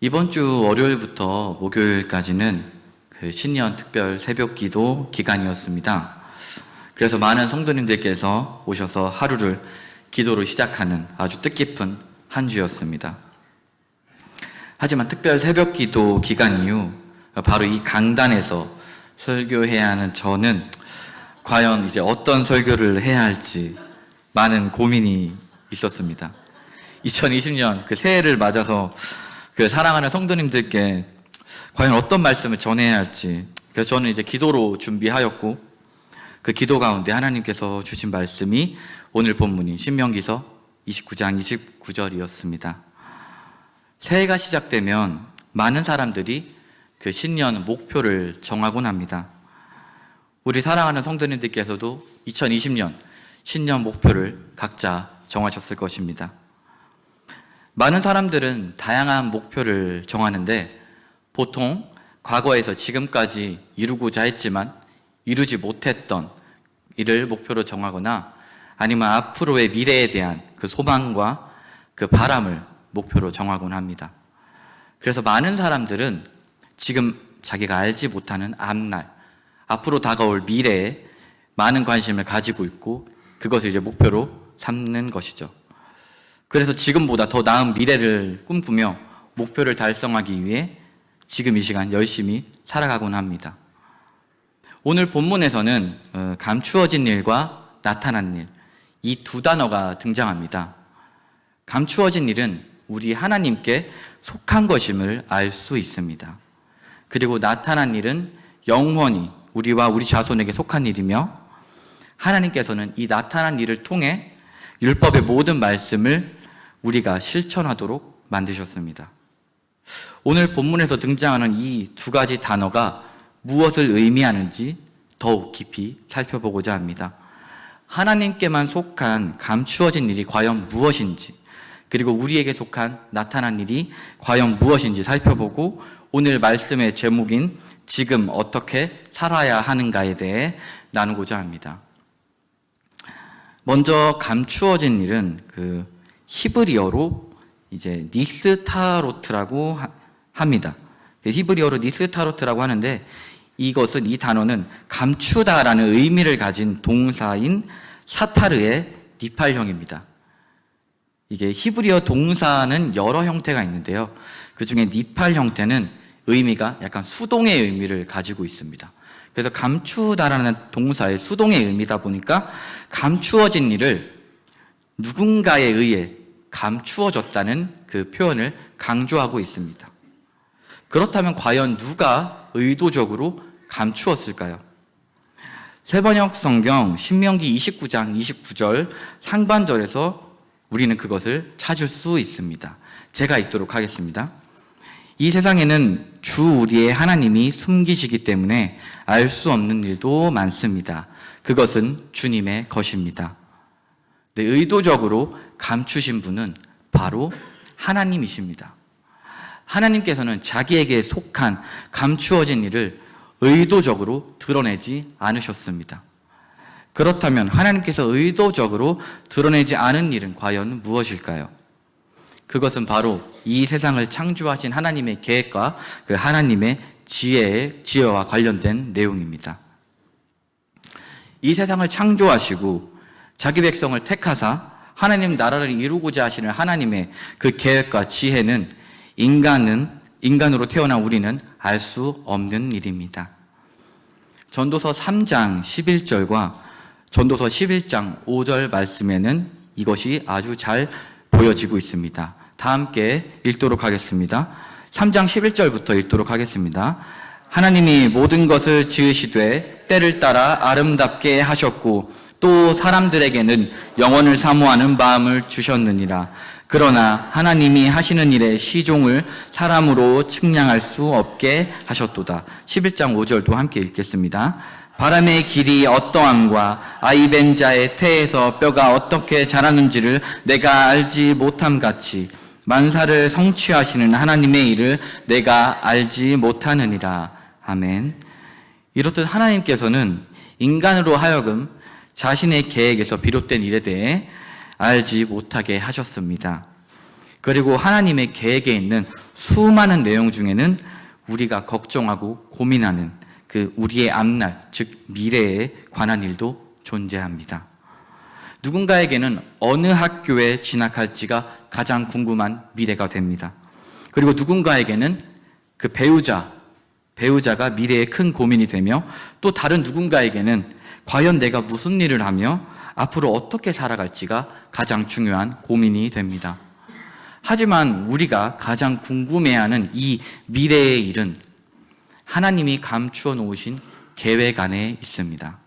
이번 주 월요일부터 목요일까지는 신년 특별 새벽기도 기간이었습니다. 그래서 많은 성도님들께서 오셔서 하루를 기도로 시작하는 아주 뜻깊은 한 주였습니다. 하지만 특별 새벽기도 기간 이후 바로 이 강단에서 설교해야 하는 저는 과연 이제 어떤 설교를 해야 할지 많은 고민이 있었습니다. 2020년 그 새해를 맞아서 사랑하는 성도님들께 과연 어떤 말씀을 전해야 할지, 그래서 저는 이제 기도로 준비하였고, 그 기도 가운데 하나님께서 주신 말씀이 오늘 본문인 신명기서 29장 29절이었습니다. 새해가 시작되면 많은 사람들이 그 신년 목표를 정하곤 합니다. 우리 사랑하는 성도님들께서도 2020년 신년 목표를 각자 정하셨을 것입니다. 많은 사람들은 다양한 목표를 정하는데 보통 과거에서 지금까지 이루고자 했지만 이루지 못했던 일을 목표로 정하거나 아니면 앞으로의 미래에 대한 그 소망과 그 바람을 목표로 정하곤 합니다. 그래서 많은 사람들은 지금 자기가 알지 못하는 앞날, 앞으로 다가올 미래에 많은 관심을 가지고 있고 그것을 이제 목표로 삼는 것이죠. 그래서 지금보다 더 나은 미래를 꿈꾸며 목표를 달성하기 위해 지금 이 시간 열심히 살아가곤 합니다. 오늘 본문에서는 감추어진 일과 나타난 일, 이 두 단어가 등장합니다. 감추어진 일은 우리 하나님께 속한 것임을 알 수 있습니다. 그리고 나타난 일은 영원히 우리와 우리 자손에게 속한 일이며, 하나님께서는 이 나타난 일을 통해 율법의 모든 말씀을 우리가 실천하도록 만드셨습니다. 오늘 본문에서 등장하는 이 두 가지 단어가 무엇을 의미하는지 더욱 깊이 살펴보고자 합니다. 하나님께만 속한 감추어진 일이 과연 무엇인지, 그리고 우리에게 속한 나타난 일이 과연 무엇인지 살펴보고 오늘 말씀의 제목인 지금 어떻게 살아야 하는가에 대해 나누고자 합니다. 먼저 감추어진 일은 히브리어로 이제 니스타로트라고 합니다. 히브리어로 니스타로트라고 하는데 이것은, 이 단어는 감추다라는 의미를 가진 동사인 사타르의 니팔형입니다. 이게 히브리어 동사는 여러 형태가 있는데요. 그 중에 니팔 형태는 의미가 약간 수동의 의미를 가지고 있습니다. 그래서 감추다라는 동사의 수동의 의미다 보니까 감추어진 일을 누군가에 의해 감추어졌다는 그 표현을 강조하고 있습니다. 그렇다면 과연 누가 의도적으로 감추었을까요? 세번역 성경 신명기 29장 29절 상반절에서 우리는 그것을 찾을 수 있습니다. 제가 읽도록 하겠습니다. 이 세상에는 주 우리의 하나님이 숨기시기 때문에 알 수 없는 일도 많습니다. 그것은 주님의 것입니다. 네, 의도적으로 감추신 분은 바로 하나님이십니다. 하나님께서는 자기에게 속한 감추어진 일을 의도적으로 드러내지 않으셨습니다. 그렇다면 하나님께서 의도적으로 드러내지 않은 일은 과연 무엇일까요? 그것은 바로 이 세상을 창조하신 하나님의 계획과 그 하나님의 지혜와 관련된 내용입니다. 이 세상을 창조하시고 자기 백성을 택하사 하나님 나라를 이루고자 하시는 하나님의 그 계획과 지혜는 인간으로 태어난 우리는 알 수 없는 일입니다. 전도서 3장 11절과 전도서 11장 5절 말씀에는 이것이 아주 잘 보여지고 있습니다. 다 함께 읽도록 하겠습니다. 3장 11절부터 읽도록 하겠습니다. 하나님이 모든 것을 지으시되 때를 따라 아름답게 하셨고 또 사람들에게는 영원을 사모하는 마음을 주셨느니라. 그러나 하나님이 하시는 일의 시종을 사람으로 측량할 수 없게 하셨도다. 11장 5절도 함께 읽겠습니다. 바람의 길이 어떠함과 아이벤 자의 태에서 뼈가 어떻게 자라는지를 내가 알지 못함 같이 만사를 성취하시는 하나님의 일을 내가 알지 못하느니라. 아멘. 이렇듯 하나님께서는 인간으로 하여금 자신의 계획에서 비롯된 일에 대해 알지 못하게 하셨습니다. 그리고 하나님의 계획에 있는 수많은 내용 중에는 우리가 걱정하고 고민하는 그 우리의 앞날, 즉 미래에 관한 일도 존재합니다. 누군가에게는 어느 학교에 진학할지가 가장 궁금한 미래가 됩니다. 그리고 누군가에게는 그 배우자가 미래에 큰 고민이 되며, 또 다른 누군가에게는 과연 내가 무슨 일을 하며 앞으로 어떻게 살아갈지가 가장 중요한 고민이 됩니다. 하지만 우리가 가장 궁금해하는 이 미래의 일은 하나님이 감추어 놓으신 계획 안에 있습니다.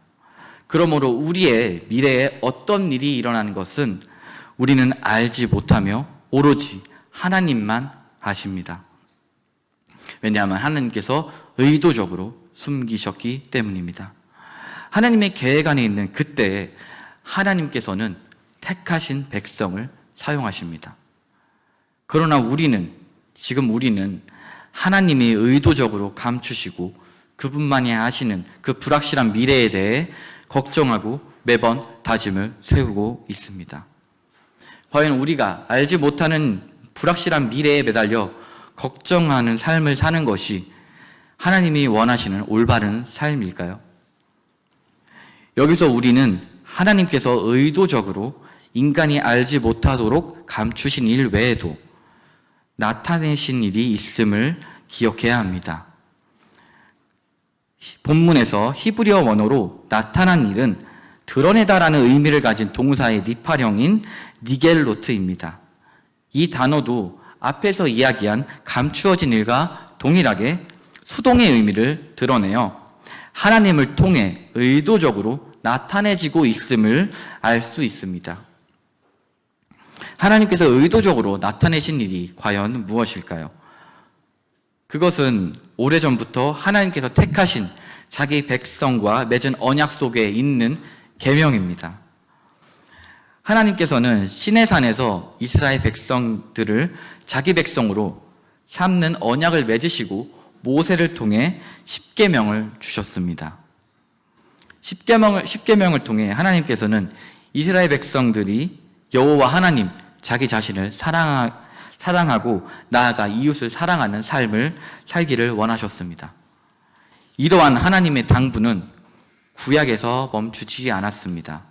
그러므로 우리의 미래에 어떤 일이 일어나는 것은 우리는 알지 못하며 오로지 하나님만 아십니다. 왜냐하면 하나님께서 의도적으로 숨기셨기 때문입니다. 하나님의 계획 안에 있는 그때에 하나님께서는 택하신 백성을 사용하십니다. 그러나 지금 우리는 하나님이 의도적으로 감추시고 그분만이 아시는 그 불확실한 미래에 대해 걱정하고 매번 다짐을 세우고 있습니다. 과연 우리가 알지 못하는 불확실한 미래에 매달려 걱정하는 삶을 사는 것이 하나님이 원하시는 올바른 삶일까요? 여기서 우리는 하나님께서 의도적으로 인간이 알지 못하도록 감추신 일 외에도 나타내신 일이 있음을 기억해야 합니다. 본문에서 히브리어 원어로 나타난 일은 드러내다라는 의미를 가진 동사의 니팔형인 니겔로트입니다. 이 단어도 앞에서 이야기한 감추어진 일과 동일하게 수동의 의미를 드러내어 하나님을 통해 의도적으로 나타내지고 있음을 알 수 있습니다. 하나님께서 의도적으로 나타내신 일이 과연 무엇일까요? 그것은 오래전부터 하나님께서 택하신 자기 백성과 맺은 언약 속에 있는 계명입니다. 하나님께서는 시내산에서 이스라엘 백성들을 자기 백성으로 삼는 언약을 맺으시고 모세를 통해 십계명을 주셨습니다. 십계명을 통해 하나님께서는 이스라엘 백성들이 여호와 하나님, 자기 자신을 사랑하고 나아가 이웃을 사랑하는 삶을 살기를 원하셨습니다. 이러한 하나님의 당부는 구약에서 멈추지 않았습니다.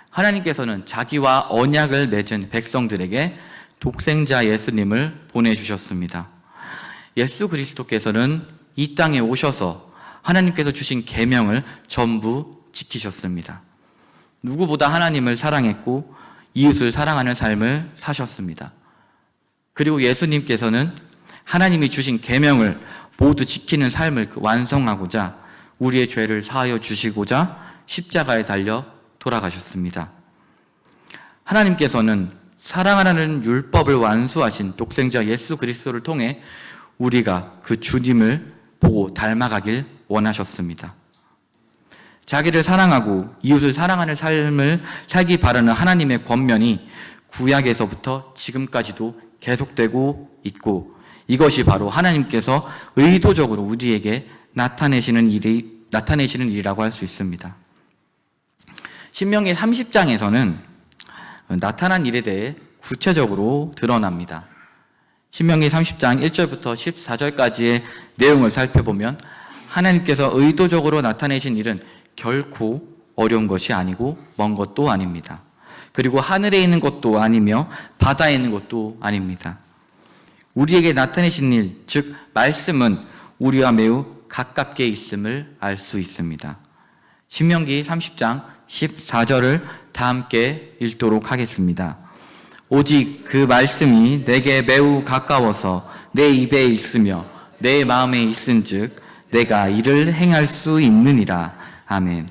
하나님께서는 자기와 언약을 맺은 백성들에게 독생자 예수님을 보내주셨습니다. 예수 그리스도께서는 이 땅에 오셔서 하나님께서 주신 계명을 전부 지키셨습니다. 누구보다 하나님을 사랑했고 이웃을 사랑하는 삶을 사셨습니다. 그리고 예수님께서는 하나님이 주신 계명을 모두 지키는 삶을 완성하고자 우리의 죄를 사하여 주시고자 십자가에 달려 돌아가셨습니다. 하나님께서는 사랑하라는 율법을 완수하신 독생자 예수 그리스도를 통해 우리가 그 주님을 보고 닮아가길 원하셨습니다. 자기를 사랑하고 이웃을 사랑하는 삶을 살기 바라는 하나님의 권면이 구약에서부터 지금까지도 계속되고 있고, 이것이 바로 하나님께서 의도적으로 우리에게 나타내시는 일이라고 할 수 있습니다. 신명기 30장에서는 나타난 일에 대해 구체적으로 드러납니다. 신명기 30장 1절부터 14절까지의 내용을 살펴보면 하나님께서 의도적으로 나타내신 일은 결코 어려운 것이 아니고 먼 것도 아닙니다. 그리고 하늘에 있는 것도 아니며 바다에 있는 것도 아닙니다. 우리에게 나타내신 일, 즉 말씀은 우리와 매우 가깝게 있음을 알 수 있습니다. 신명기 30장 14절을 다 함께 읽도록 하겠습니다. 오직 그 말씀이 내게 매우 가까워서 내 입에 있으며 내 마음에 있은즉 내가 이를 행할 수 있느니라. 아멘.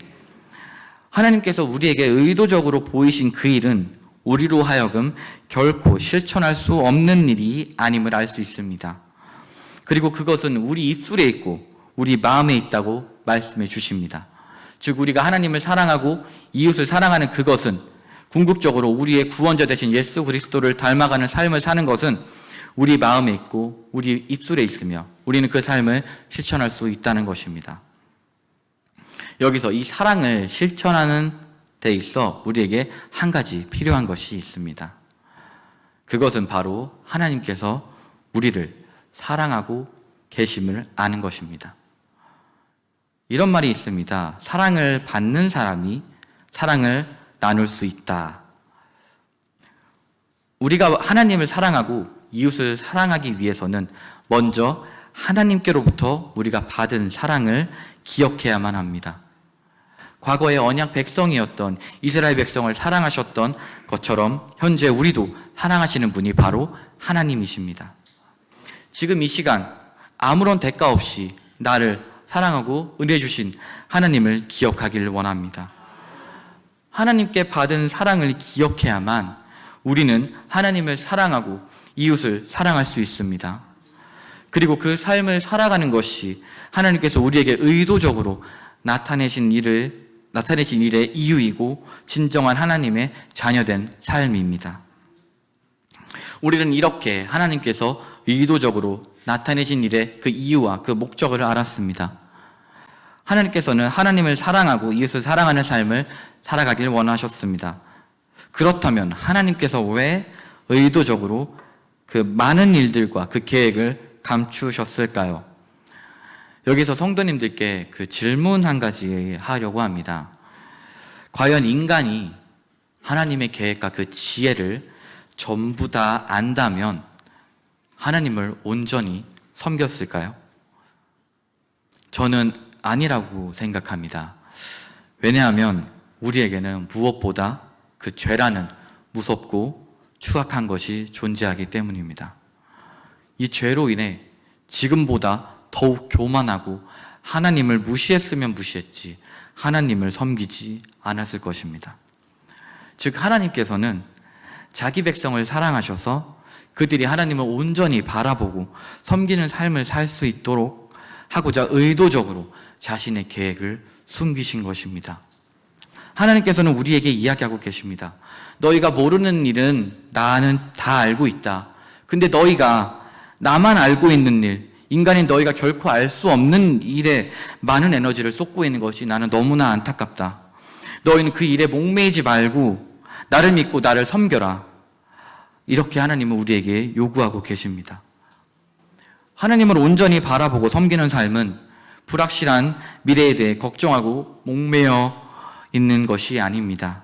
하나님께서 우리에게 의도적으로 보이신 그 일은 우리로 하여금 결코 실천할 수 없는 일이 아님을 알 수 있습니다. 그리고 그것은 우리 입술에 있고 우리 마음에 있다고 말씀해 주십니다. 즉 우리가 하나님을 사랑하고 이웃을 사랑하는 그것은, 궁극적으로 우리의 구원자 되신 예수 그리스도를 닮아가는 삶을 사는 것은 우리 마음에 있고 우리 입술에 있으며 우리는 그 삶을 실천할 수 있다는 것입니다. 여기서 이 사랑을 실천하는 데 있어 우리에게 한 가지 필요한 것이 있습니다. 그것은 바로 하나님께서 우리를 사랑하고 계심을 아는 것입니다. 이런 말이 있습니다. 사랑을 받는 사람이 사랑을 나눌 수 있다. 우리가 하나님을 사랑하고 이웃을 사랑하기 위해서는 먼저 하나님께로부터 우리가 받은 사랑을 기억해야만 합니다. 과거의 언약 백성이었던 이스라엘 백성을 사랑하셨던 것처럼 현재 우리도 사랑하시는 분이 바로 하나님이십니다. 지금 이 시간 아무런 대가 없이 나를 사랑하고 은혜 주신 하나님을 기억하기를 원합니다. 하나님께 받은 사랑을 기억해야만 우리는 하나님을 사랑하고 이웃을 사랑할 수 있습니다. 그리고 그 삶을 살아가는 것이 하나님께서 우리에게 의도적으로 나타내신 일의 이유이고 진정한 하나님의 자녀된 삶입니다. 우리는 이렇게 하나님께서 의도적으로 나타내신 일의 그 이유와 그 목적을 알았습니다. 하나님께서는 하나님을 사랑하고 이웃을 사랑하는 삶을 살아가길 원하셨습니다. 그렇다면 하나님께서 왜 의도적으로 그 많은 일들과 그 계획을 감추셨을까요? 여기서 성도님들께 그 질문 한 가지 하려고 합니다. 과연 인간이 하나님의 계획과 그 지혜를 전부 다 안다면 하나님을 온전히 섬겼을까요? 저는 아니라고 생각합니다. 왜냐하면 우리에게는 무엇보다 그 죄라는 무섭고 추악한 것이 존재하기 때문입니다. 이 죄로 인해 지금보다 더욱 교만하고 하나님을 무시했으면 무시했지 하나님을 섬기지 않았을 것입니다. 즉 하나님께서는 자기 백성을 사랑하셔서 그들이 하나님을 온전히 바라보고 섬기는 삶을 살 수 있도록 하고자 의도적으로 자신의 계획을 숨기신 것입니다. 하나님께서는 우리에게 이야기하고 계십니다. 너희가 모르는 일은 나는 다 알고 있다. 근데 너희가 나만 알고 있는 일, 인간인 너희가 결코 알 수 없는 일에 많은 에너지를 쏟고 있는 것이 나는 너무나 안타깝다. 너희는 그 일에 목매이지 말고 나를 믿고 나를 섬겨라. 이렇게 하나님은 우리에게 요구하고 계십니다. 하나님을 온전히 바라보고 섬기는 삶은 불확실한 미래에 대해 걱정하고 목매어 있는 것이 아닙니다.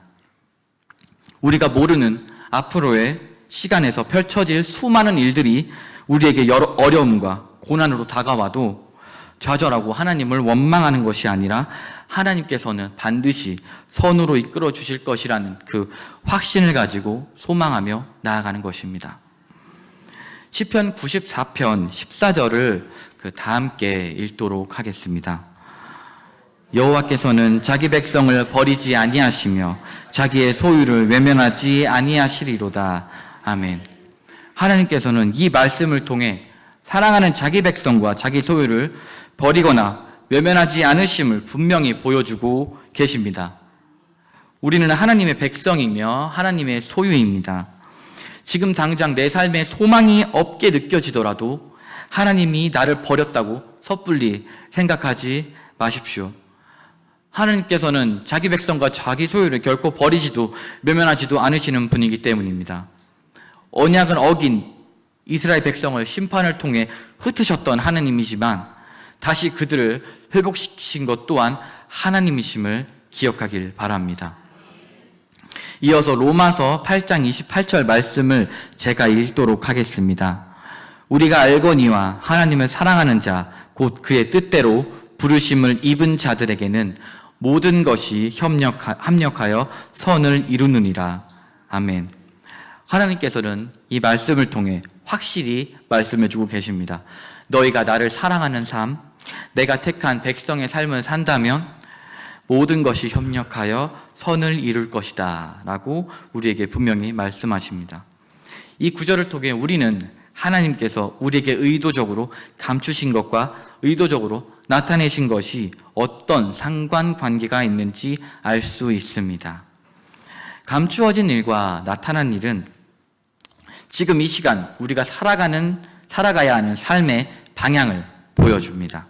우리가 모르는 앞으로의 시간에서 펼쳐질 수많은 일들이 우리에게 여러 어려움과 고난으로 다가와도 좌절하고 하나님을 원망하는 것이 아니라 하나님께서는 반드시 선으로 이끌어 주실 것이라는 그 확신을 가지고 소망하며 나아가는 것입니다. 시편 94편 14절을 다 함께 읽도록 하겠습니다. 여호와께서는 자기 백성을 버리지 아니하시며 자기의 소유를 외면하지 아니하시리로다. 아멘. 하나님께서는 이 말씀을 통해 사랑하는 자기 백성과 자기 소유를 버리거나 외면하지 않으심을 분명히 보여주고 계십니다. 우리는 하나님의 백성이며 하나님의 소유입니다. 지금 당장 내 삶에 소망이 없게 느껴지더라도 하나님이 나를 버렸다고 섣불리 생각하지 마십시오. 하나님께서는 자기 백성과 자기 소유를 결코 버리지도 외면하지도 않으시는 분이기 때문입니다. 언약을 어긴 이스라엘 백성을 심판을 통해 흩으셨던 하나님이지만 다시 그들을 회복시키신 것 또한 하나님이심을 기억하길 바랍니다. 이어서 로마서 8장 28절 말씀을 제가 읽도록 하겠습니다. 우리가 알거니와 하나님을 사랑하는 자, 곧 그의 뜻대로 부르심을 입은 자들에게는 모든 것이 합력하여 선을 이루느니라. 아멘. 하나님께서는 이 말씀을 통해 확실히 말씀해 주고 계십니다. 너희가 나를 사랑하는 삶, 내가 택한 백성의 삶을 산다면 모든 것이 협력하여 선을 이룰 것이다 라고 우리에게 분명히 말씀하십니다. 이 구절을 통해 우리는 하나님께서 우리에게 의도적으로 감추신 것과 의도적으로 나타내신 것이 어떤 상관관계가 있는지 알 수 있습니다. 감추어진 일과 나타난 일은 지금 이 시간 우리가 살아가야 하는 삶의 방향을 보여줍니다.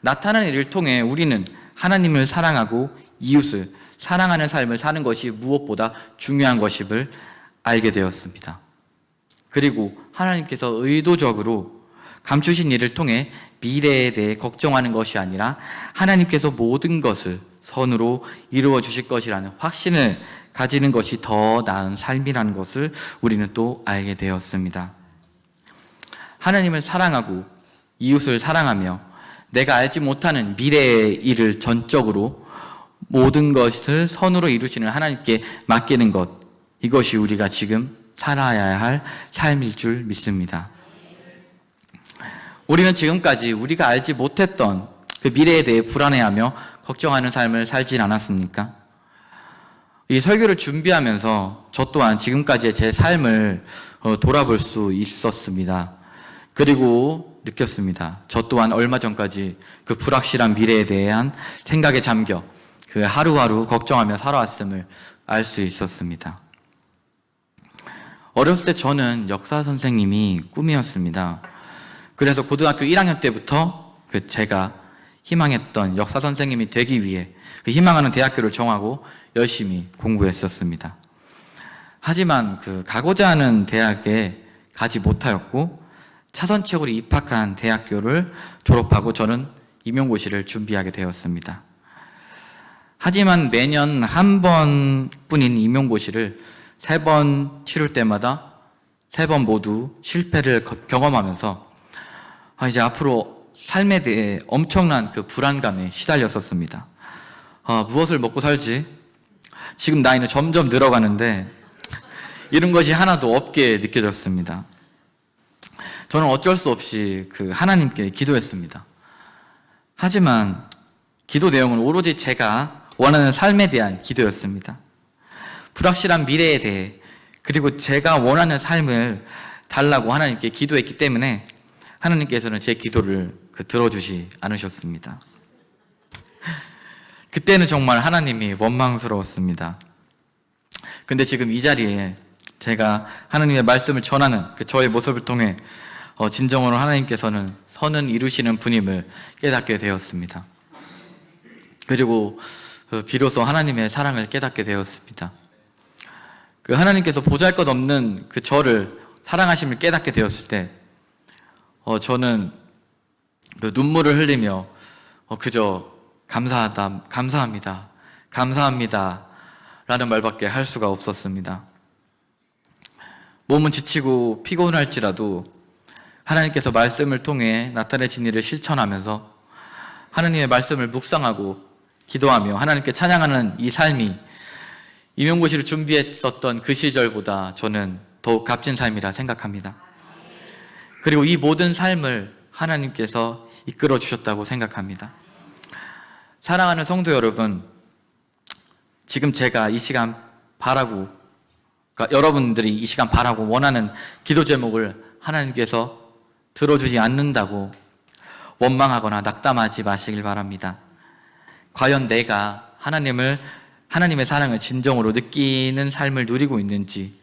나타난 일을 통해 우리는 하나님을 사랑하고 이웃을 사랑하는 삶을 사는 것이 무엇보다 중요한 것임을 알게 되었습니다. 그리고 하나님께서 의도적으로 감추신 일을 통해 미래에 대해 걱정하는 것이 아니라 하나님께서 모든 것을 선으로 이루어 주실 것이라는 확신을 가지는 것이 더 나은 삶이라는 것을 우리는 또 알게 되었습니다. 하나님을 사랑하고 이웃을 사랑하며 내가 알지 못하는 미래의 일을 전적으로 모든 것을 선으로 이루시는 하나님께 맡기는 것, 이것이 우리가 지금 살아야 할 삶일 줄 믿습니다. 우리는 지금까지 우리가 알지 못했던 그 미래에 대해 불안해하며 걱정하는 삶을 살진 않았습니까? 이 설교를 준비하면서 저 또한 지금까지의 제 삶을 돌아볼 수 있었습니다. 그리고 느꼈습니다. 저 또한 얼마 전까지 그 불확실한 미래에 대한 생각에 잠겨 그 하루하루 걱정하며 살아왔음을 알 수 있었습니다. 어렸을 때 저는 역사 선생님이 꿈이었습니다. 그래서 고등학교 1학년 때부터 제가 희망했던 역사 선생님이 되기 위해 그 희망하는 대학교를 정하고 열심히 공부했었습니다. 하지만 가고자 하는 대학에 가지 못하였고 차선책으로 입학한 대학교를 졸업하고 저는 임용고시를 준비하게 되었습니다. 하지만 매년 한 번뿐인 임용고시를 3번 치를 때마다 3번 모두 실패를 경험하면서 이제 앞으로 삶에 대해 엄청난 그 불안감에 시달렸었습니다. 무엇을 먹고 살지? 지금 나이는 점점 늘어가는데 이런 것이 하나도 없게 느껴졌습니다. 저는 어쩔 수 없이 하나님께 기도했습니다. 하지만 기도 내용은 오로지 제가 원하는 삶에 대한 기도였습니다. 불확실한 미래에 대해 그리고 제가 원하는 삶을 달라고 하나님께 기도했기 때문에 하나님께서는 제 기도를 들어주지 않으셨습니다. 그때는 정말 하나님이 원망스러웠습니다. 근데 지금 이 자리에 제가 하나님의 말씀을 전하는 저의 모습을 통해 진정으로 하나님께서는 선은 이루시는 분임을 깨닫게 되었습니다. 그리고 비로소 하나님의 사랑을 깨닫게 되었습니다. 하나님께서 보잘것없는 저를 사랑하심을 깨닫게 되었을 때 저는 눈물을 흘리며 그저 감사합니다 라는 말밖에 할 수가 없었습니다. 몸은 지치고 피곤할지라도 하나님께서 말씀을 통해 나타내신 일을 실천하면서 하나님의 말씀을 묵상하고 기도하며 하나님께 찬양하는 이 삶이 임용고시를 준비했었던 그 시절보다 저는 더욱 값진 삶이라 생각합니다. 그리고 이 모든 삶을 하나님께서 이끌어 주셨다고 생각합니다. 사랑하는 성도 여러분, 지금 제가 이 시간 바라고, 여러분들이 이 시간 바라고 원하는 기도 제목을 하나님께서 들어주지 않는다고 원망하거나 낙담하지 마시길 바랍니다. 과연 내가 하나님의 사랑을 진정으로 느끼는 삶을 누리고 있는지,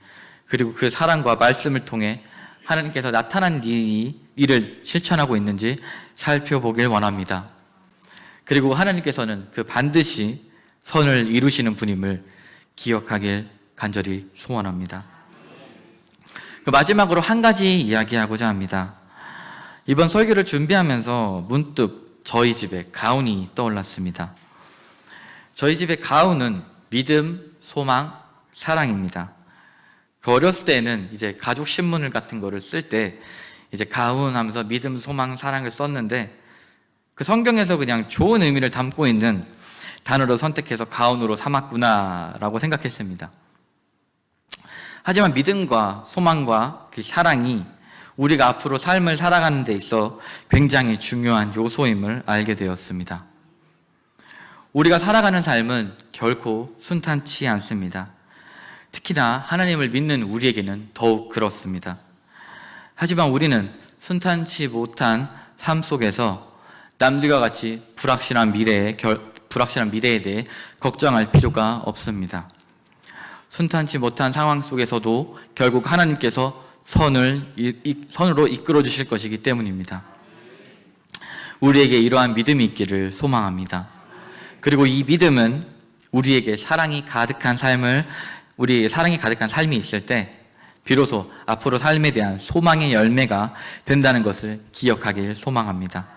그리고 그 사랑과 말씀을 통해 하나님께서 나타난 일을 실천하고 있는지 살펴보길 원합니다. 그리고 하나님께서는 반드시 선을 이루시는 분임을 기억하길 간절히 소원합니다. 마지막으로 한 가지 이야기하고자 합니다. 이번 설교를 준비하면서 문득 저희 집에 가훈이 떠올랐습니다. 저희 집의 가훈은 믿음, 소망, 사랑입니다. 어렸을 때는 이제 가족 신문 같은 거를 쓸 때 이제 가훈 하면서 믿음, 소망, 사랑을 썼는데 성경에서 그냥 좋은 의미를 담고 있는 단어를 선택해서 가훈으로 삼았구나라고 생각했습니다. 하지만 믿음과 소망과 사랑이 우리가 앞으로 삶을 살아가는 데 있어 굉장히 중요한 요소임을 알게 되었습니다. 우리가 살아가는 삶은 결코 순탄치 않습니다. 특히나 하나님을 믿는 우리에게는 더욱 그렇습니다. 하지만 우리는 순탄치 못한 삶 속에서 남들과 같이 불확실한 미래에 대해 걱정할 필요가 없습니다. 순탄치 못한 상황 속에서도 결국 하나님께서 선으로 이끌어 주실 것이기 때문입니다. 우리에게 이러한 믿음이 있기를 소망합니다. 그리고 이 믿음은 우리에게 사랑이 가득한 삶이 있을 때 비로소 앞으로 삶에 대한 소망의 열매가 된다는 것을 기억하길 소망합니다.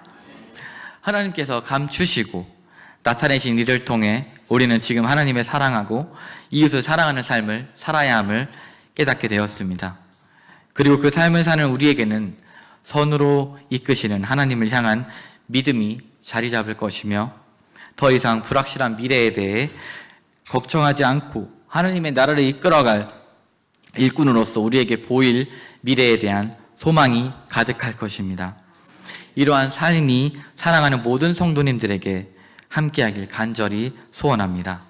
하나님께서 감추시고 나타내신 일을 통해 우리는 지금 하나님의 사랑하고 이웃을 사랑하는 삶을 살아야 함을 깨닫게 되었습니다. 그리고 그 삶을 사는 우리에게는 선으로 이끄시는 하나님을 향한 믿음이 자리 잡을 것이며 더 이상 불확실한 미래에 대해 걱정하지 않고 하나님의 나라를 이끌어갈 일꾼으로서 우리에게 보일 미래에 대한 소망이 가득할 것입니다. 이러한 삶이 사랑하는 모든 성도님들에게 함께하길 간절히 소원합니다.